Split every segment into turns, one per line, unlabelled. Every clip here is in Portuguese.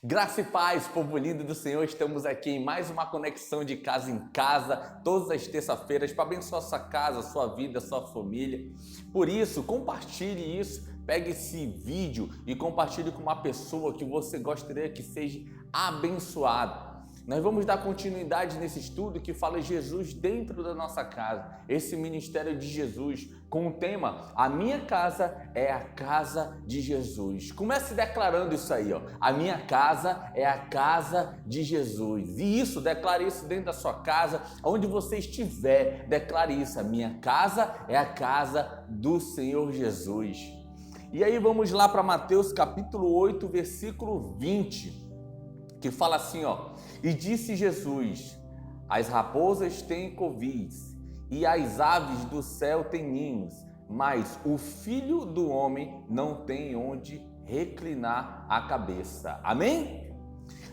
Graça e paz, povo lindo do Senhor, estamos aqui em mais uma conexão de casa em casa, todas as terças-feiras, para abençoar sua casa, sua vida, sua família. Por isso, compartilhe isso, pegue esse vídeo e compartilhe com uma pessoa que você gostaria que seja abençoada. Nós vamos dar continuidade nesse estudo que fala Jesus dentro da nossa casa, esse ministério de Jesus, com o tema A Minha Casa é a Casa de Jesus. Comece declarando isso aí, ó. A minha casa é a casa de Jesus. E isso, declare isso dentro da sua casa, onde você estiver, declare isso. A minha casa é a casa do Senhor Jesus. E aí vamos lá para Mateus capítulo 8, versículo 20. Que fala assim, ó, e disse Jesus, as raposas têm covis e as aves do céu têm ninhos, mas o Filho do Homem não tem onde reclinar a cabeça. Amém?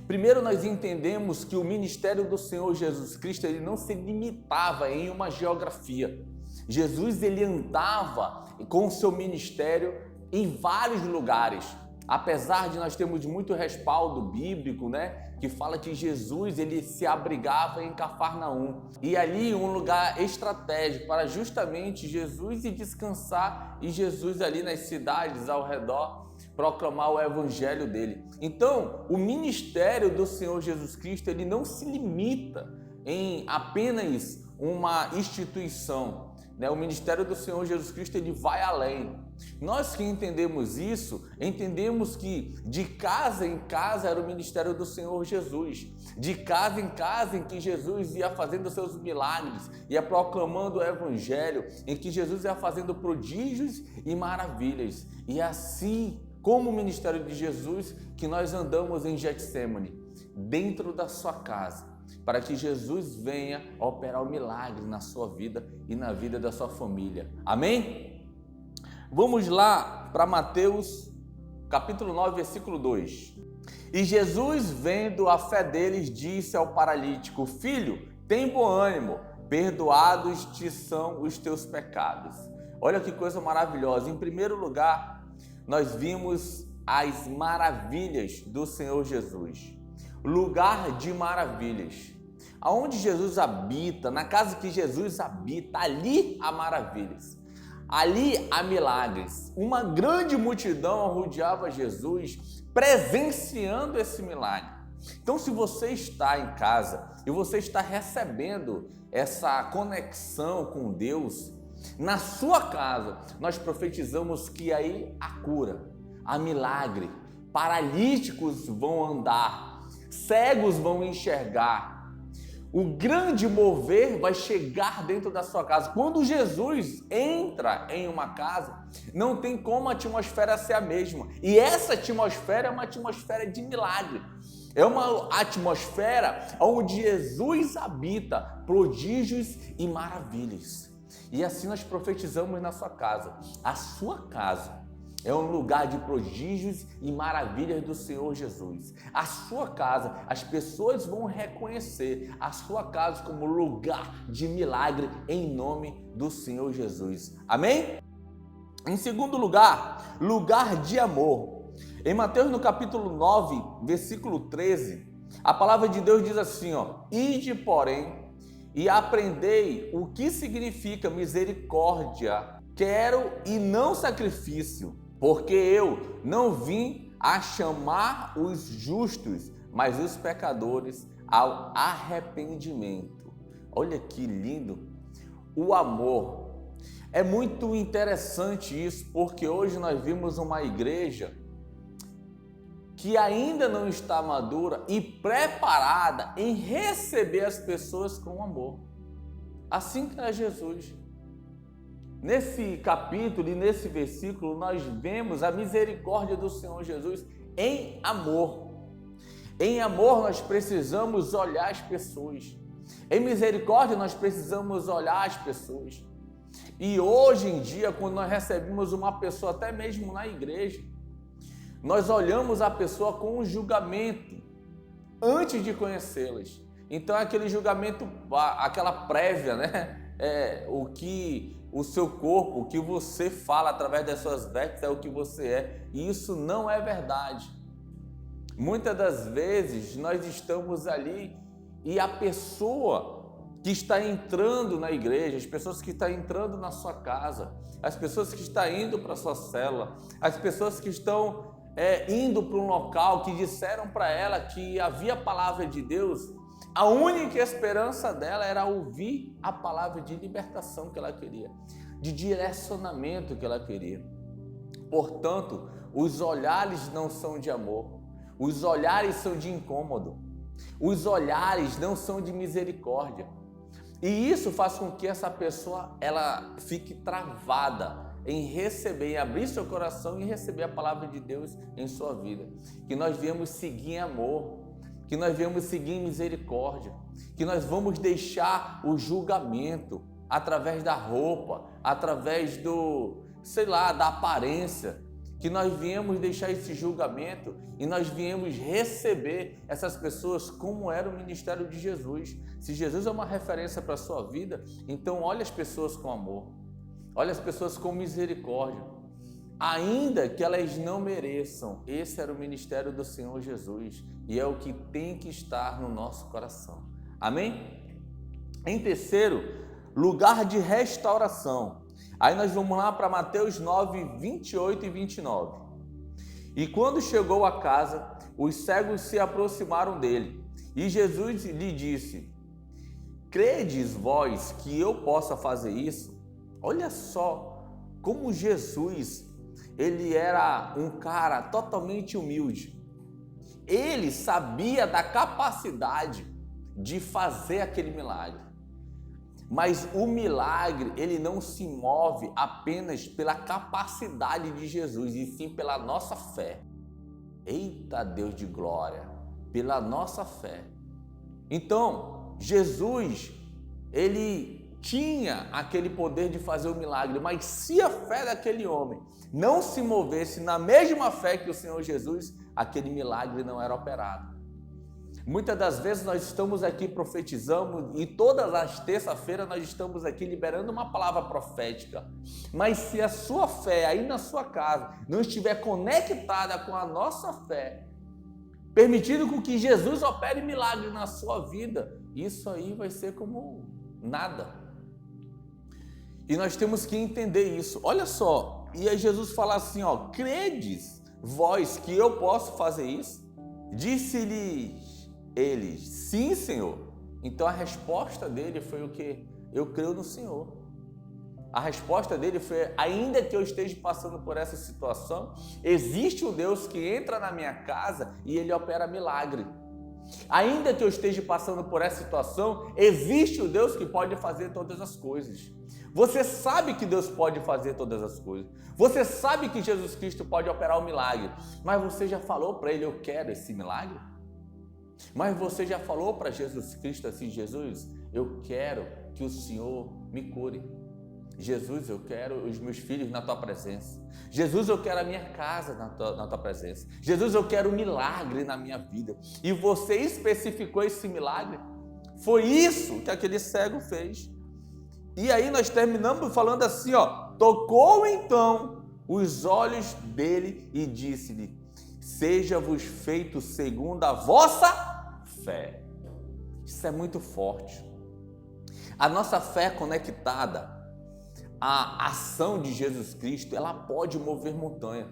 Primeiro nós entendemos que o ministério do Senhor Jesus Cristo, ele não se limitava em uma geografia. Jesus, ele andava com o seu ministério em vários lugares. Apesar de nós termos muito respaldo bíblico, né, que fala que Jesus ele se abrigava em Cafarnaum. E ali um lugar estratégico para justamente Jesus ir descansar e Jesus ali nas cidades ao redor proclamar o evangelho dele. Então, o ministério do Senhor Jesus Cristo, ele não se limita em apenas uma instituição. O ministério do Senhor Jesus Cristo, ele vai além. Nós que entendemos isso, entendemos que de casa em casa era o ministério do Senhor Jesus. De casa em casa em que Jesus ia fazendo seus milagres, ia proclamando o evangelho, em que Jesus ia fazendo prodígios e maravilhas. E assim como o ministério de Jesus, que nós andamos em Getsêmani, dentro da sua casa, para que Jesus venha operar o milagre na sua vida e na vida da sua família. Amém? Vamos lá para Mateus capítulo 9, versículo 2. E Jesus, vendo a fé deles, disse ao paralítico, filho, tem bom ânimo, perdoados te são os teus pecados. Olha que coisa maravilhosa. Em primeiro lugar, nós vimos as maravilhas do Senhor Jesus. Lugar de maravilhas. Aonde Jesus habita, na casa que Jesus habita, ali há maravilhas. Ali há milagres. Uma grande multidão rodeava Jesus, presenciando esse milagre. Então, se você está em casa e você está recebendo essa conexão com Deus, na sua casa, nós profetizamos que aí há cura, há milagre, paralíticos vão andar, cegos vão enxergar. O grande mover vai chegar dentro da sua casa. Quando Jesus entra em uma casa, não tem como a atmosfera ser a mesma. E essa atmosfera é uma atmosfera de milagre. É uma atmosfera onde Jesus habita, prodígios e maravilhas. E assim nós profetizamos na sua casa. A sua casa é um lugar de prodígios e maravilhas do Senhor Jesus. A sua casa, as pessoas vão reconhecer a sua casa como lugar de milagre em nome do Senhor Jesus. Amém? Em segundo lugar, lugar de amor. Em Mateus no capítulo 9, versículo 13, a palavra de Deus diz assim, ó, ide, porém, e aprendei o que significa misericórdia, quero e não sacrifício, porque eu não vim a chamar os justos, mas os pecadores ao arrependimento. Olha que lindo! O amor. É muito interessante isso, porque hoje nós vimos uma igreja que ainda não está madura e preparada em receber as pessoas com amor. Assim que é Jesus. Nesse capítulo e nesse versículo, nós vemos a misericórdia do Senhor Jesus em amor. Em amor, nós precisamos olhar as pessoas. Em misericórdia, nós precisamos olhar as pessoas. E hoje em dia, quando nós recebemos uma pessoa, até mesmo na igreja, nós olhamos a pessoa com um julgamento antes de conhecê-las. Então é aquele julgamento, aquela prévia, né? O que o seu corpo, o que você fala através das suas vestes é o que você é. E isso não é verdade. Muitas das vezes nós estamos ali e a pessoa que está entrando na igreja, as pessoas que estão entrando na sua casa, as pessoas que estão indo para a sua célula, as pessoas que estão indo para um local que disseram para ela que havia a palavra de Deus, a única esperança dela era ouvir a palavra de libertação que ela queria, de direcionamento que ela queria. Portanto, os olhares não são de amor, os olhares são de incômodo, os olhares não são de misericórdia. E isso faz com que essa pessoa ela fique travada em receber, em abrir seu coração e receber a palavra de Deus em sua vida. Que nós viemos seguir em amor, que nós viemos seguir em misericórdia, que nós vamos deixar o julgamento através da roupa, através da aparência, que nós viemos deixar esse julgamento e nós viemos receber essas pessoas como era o ministério de Jesus. Se Jesus é uma referência para a sua vida, então olhe as pessoas com amor, olhe as pessoas com misericórdia, ainda que elas não mereçam. Esse era o ministério do Senhor Jesus e é o que tem que estar no nosso coração. Amém? Em terceiro, lugar de restauração. Aí nós vamos lá para Mateus 9, 28 e 29. E quando chegou a casa, os cegos se aproximaram dele. E Jesus lhe disse: credes vós que eu possa fazer isso? Olha só como Jesus, ele era um cara totalmente humilde. Ele sabia da capacidade de fazer aquele milagre. Mas o milagre, ele não se move apenas pela capacidade de Jesus, e sim pela nossa fé. Eita Deus de glória, pela nossa fé. Então, Jesus, ele tinha aquele poder de fazer o milagre, mas se a fé daquele homem não se movesse na mesma fé que o Senhor Jesus, aquele milagre não era operado. Muitas das vezes nós estamos aqui profetizando e todas as terças-feiras nós estamos aqui liberando uma palavra profética. Mas se a sua fé aí na sua casa não estiver conectada com a nossa fé, permitindo com que Jesus opere milagre na sua vida, isso aí vai ser como nada. E nós temos que entender isso. Olha só, e aí Jesus fala assim, credes vós que eu posso fazer isso? Disse-lhes eles, sim, Senhor. Então a resposta dele foi o quê? Eu creio no Senhor. A resposta dele foi: ainda que eu esteja passando por essa situação, existe um Deus que entra na minha casa e ele opera milagre. Ainda que eu esteja passando por essa situação, existe o Deus que pode fazer todas as coisas. Você sabe que Deus pode fazer todas as coisas. Você sabe que Jesus Cristo pode operar o milagre. Mas você já falou para ele: eu quero esse milagre? Mas você já falou para Jesus Cristo assim: Jesus, eu quero que o Senhor me cure. Jesus, eu quero os meus filhos na tua presença. Jesus, eu quero a minha casa na tua presença. Jesus, eu quero um milagre na minha vida. E você especificou esse milagre. Foi isso que aquele cego fez. E aí nós terminamos falando assim, tocou então os olhos dele e disse-lhe: seja-vos feito segundo a vossa fé. Isso é muito forte. A nossa fé conectada à ação de Jesus Cristo, ela pode mover montanha.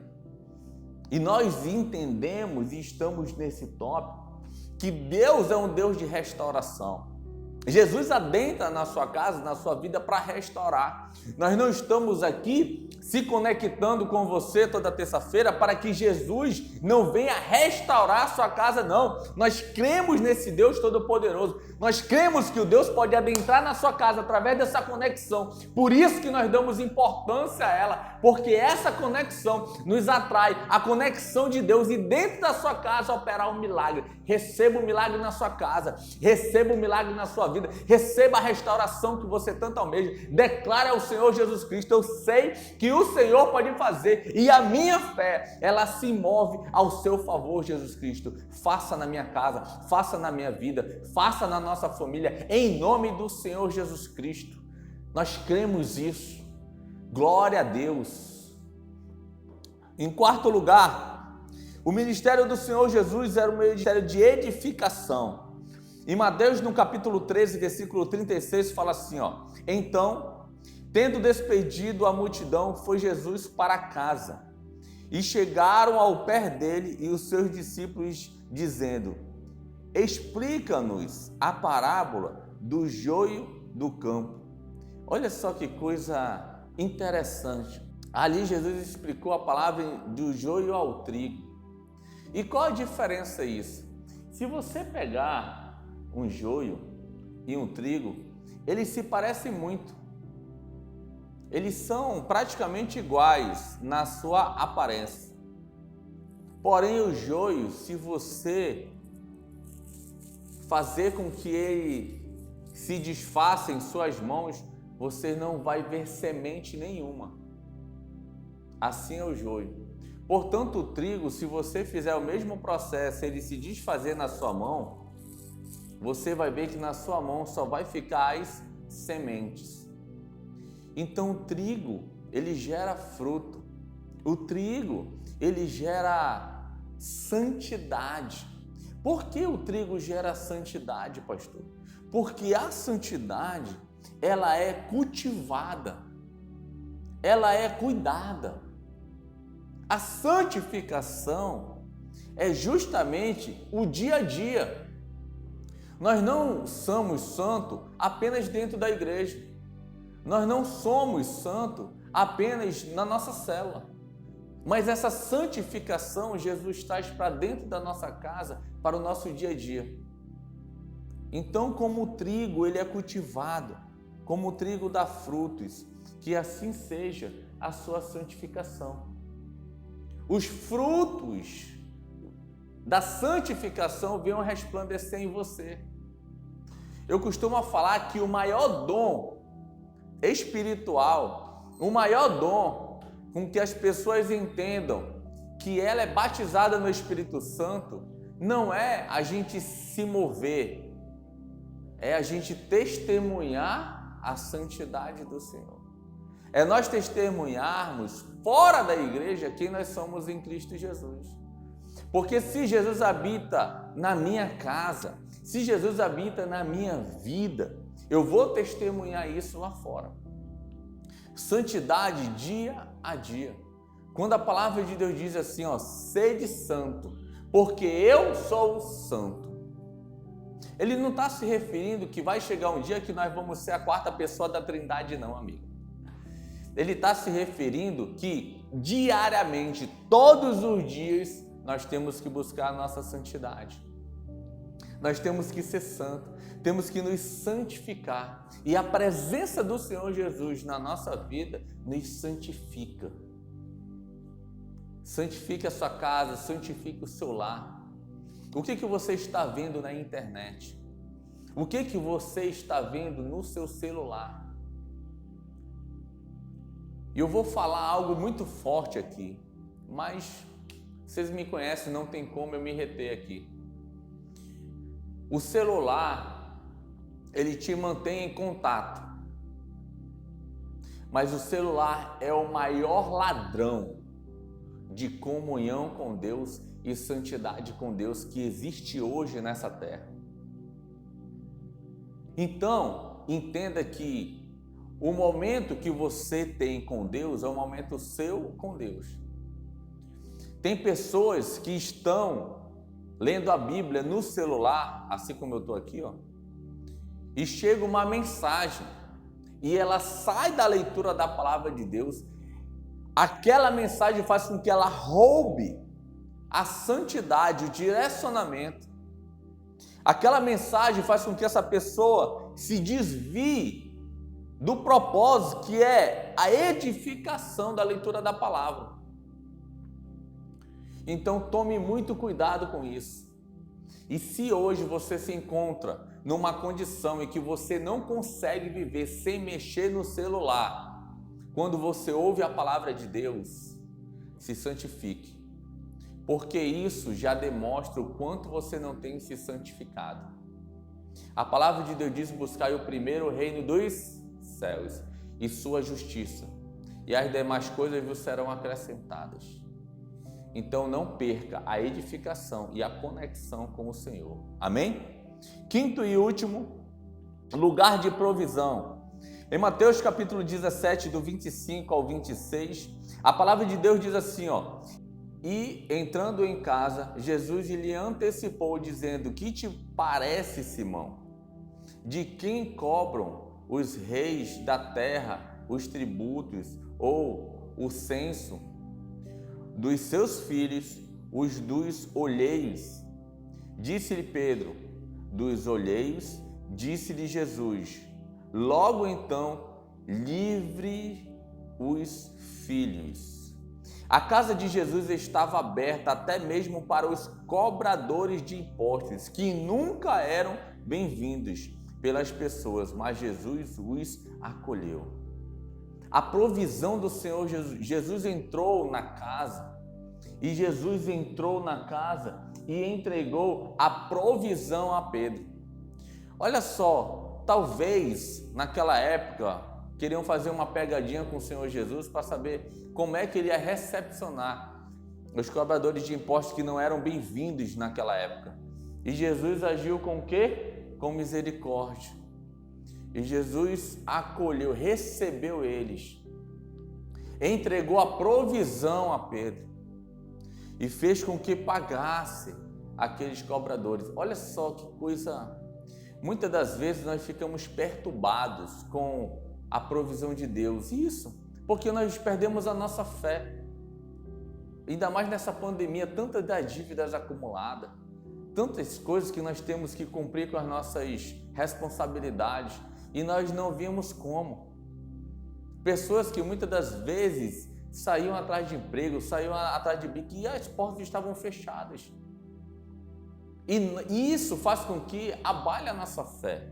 E nós entendemos e estamos nesse tópico que Deus é um Deus de restauração. Jesus adentra na sua casa, na sua vida, para restaurar. Nós não estamos aqui se conectando com você toda terça-feira para que Jesus não venha restaurar a sua casa, não. Nós cremos nesse Deus Todo-Poderoso. Nós cremos que o Deus pode adentrar na sua casa através dessa conexão. Por isso que nós damos importância a ela, porque essa conexão nos atrai, a conexão de Deus, e dentro da sua casa operar um milagre. Receba o milagre na sua casa, receba o milagre na sua vida, receba a restauração que você tanto almeja. Declare ao Senhor Jesus Cristo: eu sei que o Senhor pode fazer, e a minha fé, ela se move ao seu favor, Jesus Cristo. Faça na minha casa, faça na minha vida, faça na nossa família, em nome do Senhor Jesus Cristo. Nós cremos isso. Glória a Deus. Em quarto lugar, O ministério do Senhor Jesus era um ministério de edificação. Em Mateus, no capítulo 13, versículo 36, fala assim, ó: Então, tendo despedido a multidão, foi Jesus para casa. E chegaram ao pé dele e os seus discípulos, dizendo: Explica-nos a parábola do joio do campo. Olha só que coisa interessante. Ali Jesus explicou a palavra do joio ao trigo. E qual a diferença isso? Se você pegar um joio e um trigo, eles se parecem muito. Eles são praticamente iguais na sua aparência. Porém, o joio, se você fazer com que ele se desfaça em suas mãos, você não vai ver semente nenhuma. Assim é o joio. Portanto, o trigo, se você fizer o mesmo processo, ele se desfazer na sua mão, você vai ver que na sua mão só vai ficar as sementes. Então, o trigo, ele gera fruto. O trigo, ele gera santidade. Por que o trigo gera santidade, pastor? Porque a santidade, ela é cultivada, ela é cuidada. A santificação é justamente o dia a dia. Nós não somos santos apenas dentro da igreja. Nós não somos santos apenas na nossa célula. Mas essa santificação Jesus traz para dentro da nossa casa, para o nosso dia a dia. Então, como o trigo ele é cultivado, como o trigo dá frutos, que assim seja a sua santificação. Os frutos da santificação venham resplandecer em você. Eu costumo falar que o maior dom espiritual, o maior dom com que as pessoas entendam que ela é batizada no Espírito Santo, não é a gente se mover, é a gente testemunhar a santidade do Senhor. É nós testemunharmos fora da igreja quem nós somos em Cristo Jesus. Porque se Jesus habita na minha casa, se Jesus habita na minha vida, eu vou testemunhar isso lá fora. Santidade dia a dia. Quando a palavra de Deus diz assim, ó, sede santo, porque eu sou o santo. Ele não está se referindo que vai chegar um dia que nós vamos ser a quarta pessoa da Trindade, não, amigo. Ele está se referindo que diariamente, todos os dias, nós temos que buscar a nossa santidade. Nós temos que ser santos, temos que nos santificar. E a presença do Senhor Jesus na nossa vida nos santifica. Santifique a sua casa, santifique o seu lar. O que você está vendo na internet? O que você está vendo no seu celular? E eu vou falar algo muito forte aqui, mas vocês me conhecem, não tem como eu me reter aqui. O celular, ele te mantém em contato, mas o celular é o maior ladrão de comunhão com Deus e santidade com Deus que existe hoje nessa terra. Então, entenda que o momento que você tem com Deus é um momento seu com Deus. Tem pessoas que estão lendo a Bíblia no celular, assim como eu estou aqui, ó, e chega uma mensagem e ela sai da leitura da palavra de Deus. Aquela mensagem faz com que ela roube a santidade, o direcionamento. Aquela mensagem faz com que essa pessoa se desvie do propósito que é a edificação da leitura da palavra. Então tome muito cuidado com isso. E se hoje você se encontra numa condição em que você não consegue viver sem mexer no celular, quando você ouve a palavra de Deus, se santifique. Porque isso já demonstra o quanto você não tem se santificado. A palavra de Deus diz: buscai o primeiro reino dos céus e sua justiça, e as demais coisas vos serão acrescentadas. então não perca a edificação e a conexão com o Senhor. Amém? Quinto e último, lugar de provisão. Em Mateus capítulo 17, do 25 ao 26, a palavra de Deus diz assim, ó: e entrando em casa, Jesus lhe antecipou, dizendo: que te parece, Simão? De quem cobram os reis da terra os tributos ou o censo? Dos seus filhos, os dos olheiros. Disse-lhe Pedro: dos olheiros. Disse-lhe Jesus: logo então, livre os filhos. A casa de Jesus estava aberta até mesmo para os cobradores de impostos, que nunca eram bem-vindos pelas pessoas, mas Jesus os acolheu. A provisão do Senhor Jesus. Jesus entrou na casa, e Jesus entrou na casa e entregou a provisão a Pedro. Olha só, talvez naquela época queriam fazer uma pegadinha com o Senhor Jesus para saber como é que ele ia recepcionar os cobradores de impostos que não eram bem-vindos naquela época. E Jesus agiu com o quê? Com misericórdia. E Jesus acolheu, recebeu eles, entregou a provisão a Pedro e fez com que pagasse aqueles cobradores. Olha só que coisa. Muitas das vezes nós ficamos perturbados com a provisão de Deus. Isso porque nós perdemos a nossa fé. Ainda mais nessa pandemia, tantas das dívidas acumuladas, tantas coisas que nós temos que cumprir com as nossas responsabilidades e nós não vimos como. Pessoas que muitas das vezes saíam atrás de emprego, saíam atrás de bico e as portas estavam fechadas. E isso faz com que abale a nossa fé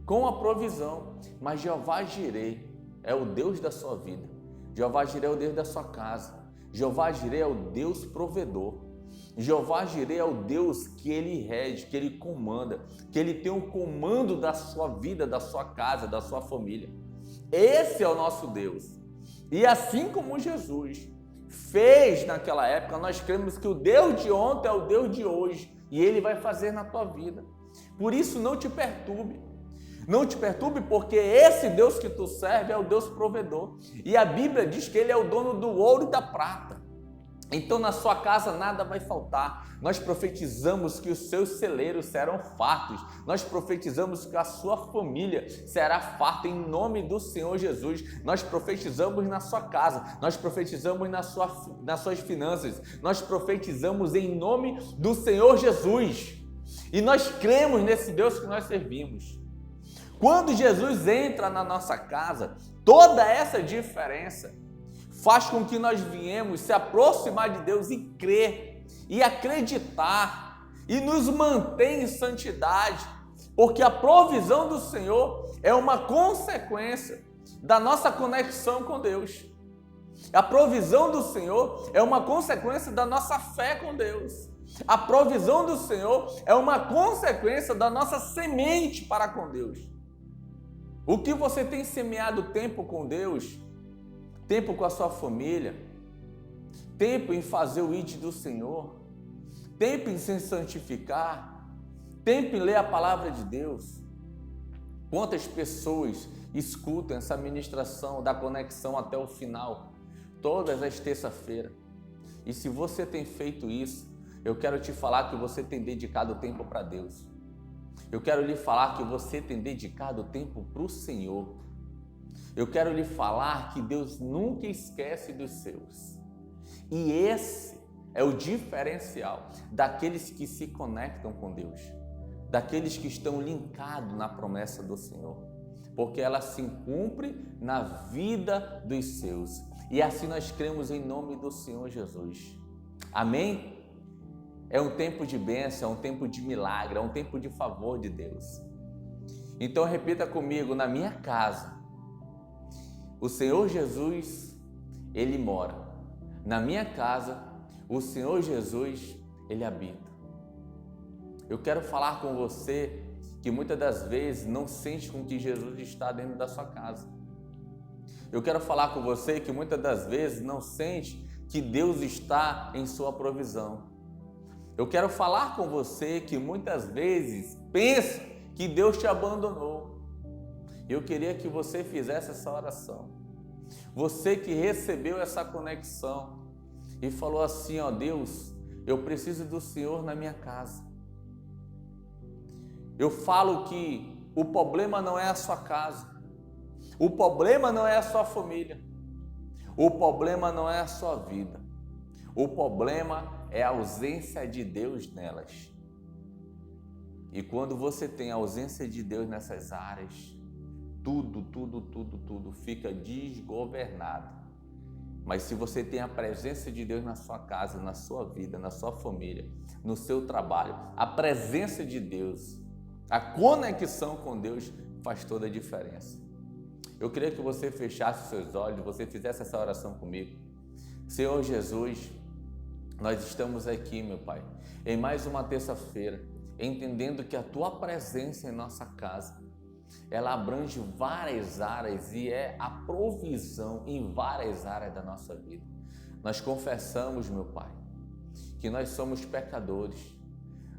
com a provisão. Mas Jeová Jireh é o Deus da sua vida. Jeová Jireh é o Deus da sua casa. Jeová Jireh é o Deus provedor. Jeová Jireh é o Deus que Ele rege, que Ele comanda, que Ele tem o comando da sua vida, da sua casa, da sua família. Esse é o nosso Deus. E assim como Jesus fez naquela época, nós cremos que o Deus de ontem é o Deus de hoje e Ele vai fazer na tua vida. Por isso não te perturbe. Não te perturbe, porque esse Deus que tu serve é o Deus provedor. E a Bíblia diz que Ele é o dono do ouro e da prata. Então na sua casa nada vai faltar. Nós profetizamos que os seus celeiros serão fartos. Nós profetizamos que a sua família será farta em nome do Senhor Jesus. Nós profetizamos na sua casa. Nós profetizamos nas suas finanças. Nós profetizamos em nome do Senhor Jesus. E nós cremos nesse Deus que nós servimos. Quando Jesus entra na nossa casa, toda essa diferença faz com que nós viemos se aproximar de Deus e crer, e acreditar, e nos manter em santidade, porque a provisão do Senhor é uma consequência da nossa conexão com Deus. A provisão do Senhor é uma consequência da nossa fé com Deus. A provisão do Senhor é uma consequência da nossa semente para com Deus. O que você tem semeado tempo com Deus, tempo com a sua família, tempo em fazer o ID do Senhor, tempo em se santificar, tempo em ler a palavra de Deus. Quantas pessoas escutam essa ministração da conexão até o final, todas as terças-feiras? E se você tem feito isso, eu quero te falar que você tem dedicado tempo para Deus. Eu quero lhe falar que você tem dedicado tempo para o Senhor. Eu quero lhe falar que Deus nunca esquece dos seus. E esse é o diferencial daqueles que se conectam com Deus, daqueles que estão linkados na promessa do Senhor, porque ela se cumpre na vida dos seus. E assim nós cremos em nome do Senhor Jesus. Amém? É um tempo de bênção, é um tempo de milagre, é um tempo de favor de Deus. Então repita comigo: na minha casa, o Senhor Jesus, Ele mora. Na minha casa, o Senhor Jesus, Ele habita. Eu quero falar com você que muitas das vezes não sente com que Jesus está dentro da sua casa. Eu quero falar com você que muitas das vezes não sente que Deus está em sua provisão. Eu quero falar com você que muitas vezes pensa que Deus te abandonou. Eu queria que você fizesse essa oração. Você que recebeu essa conexão e falou assim, ó Deus, eu preciso do Senhor na minha casa. Eu falo que o problema não é a sua casa. O problema não é a sua família. O problema não é a sua vida. O problema é a ausência de Deus nelas. E quando você tem a ausência de Deus nessas áreas, tudo fica desgovernado. Mas se você tem a presença de Deus na sua casa, na sua vida, na sua família, no seu trabalho, a presença de Deus, a conexão com Deus faz toda a diferença. Eu queria que você fechasse seus olhos, você fizesse essa oração comigo. Senhor Jesus, nós estamos aqui, meu Pai, em mais uma terça-feira, entendendo que a Tua presença em nossa casa, ela abrange várias áreas e é a provisão em várias áreas da nossa vida. Nós confessamos, meu Pai, que nós somos pecadores.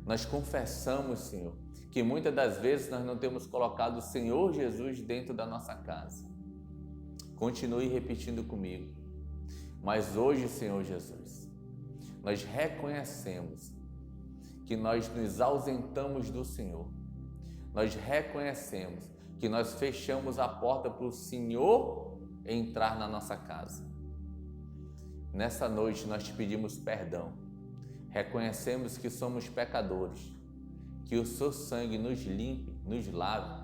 Nós confessamos, Senhor, que muitas das vezes nós não temos colocado o Senhor Jesus dentro da nossa casa. Continue repetindo comigo. Mas hoje, Senhor Jesus, nós reconhecemos que nós nos ausentamos do Senhor. Nós reconhecemos que nós fechamos a porta para o Senhor entrar na nossa casa. Nessa noite nós te pedimos perdão. Reconhecemos que somos pecadores, que o seu sangue nos limpe, nos lave,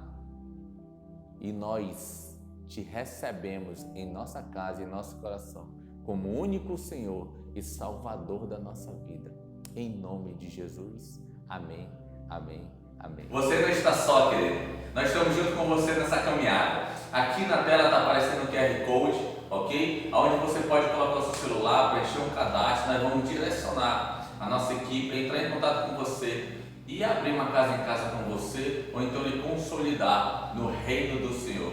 e nós te recebemos em nossa casa e em nosso coração como único Senhor e Salvador da nossa vida. Em nome de Jesus. Amém, amém, amém. Você não está só, querido. Nós estamos junto com você nessa caminhada. Aqui na tela está aparecendo o QR Code, ok? Onde você pode colocar o seu celular, preencher um cadastro. Nós vamos direcionar a nossa equipe a entrar em contato com você e abrir uma casa em casa com você, ou então lhe consolidar no reino do Senhor.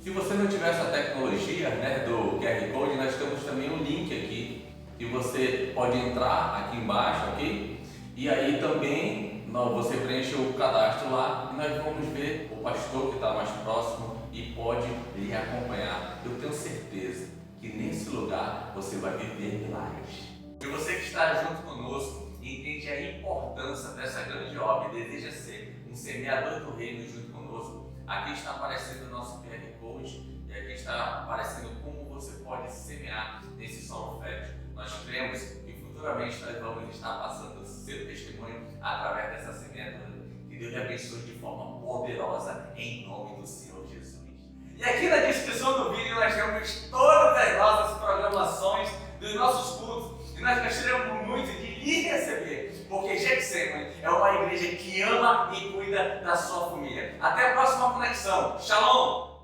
Se você não tiver essa tecnologia, do QR Code, nós temos também um link aqui que você pode entrar aqui embaixo, ok? E aí também você preenche o cadastro lá e nós vamos ver o pastor que está mais próximo e pode lhe acompanhar. Eu tenho certeza que nesse lugar você vai viver milagres. E você que está junto conosco e entende a importância dessa grande obra e deseja ser um semeador do reino junto conosco, aqui está aparecendo o nosso QR Code e aqui está aparecendo como você pode semear nesse solo fértil. Nós cremos que futuramente nós vamos estar passando o seu testemunho através dessa semeadura. Que Deus lhe abençoe de forma poderosa em nome do Senhor Jesus. E aqui na descrição do vídeo nós temos todas as nossas programações dos nossos cultos e nós gostaríamos muito de lhe receber, porque Getsemane é uma igreja que ama e cuida da sua família. Até a próxima conexão. Shalom!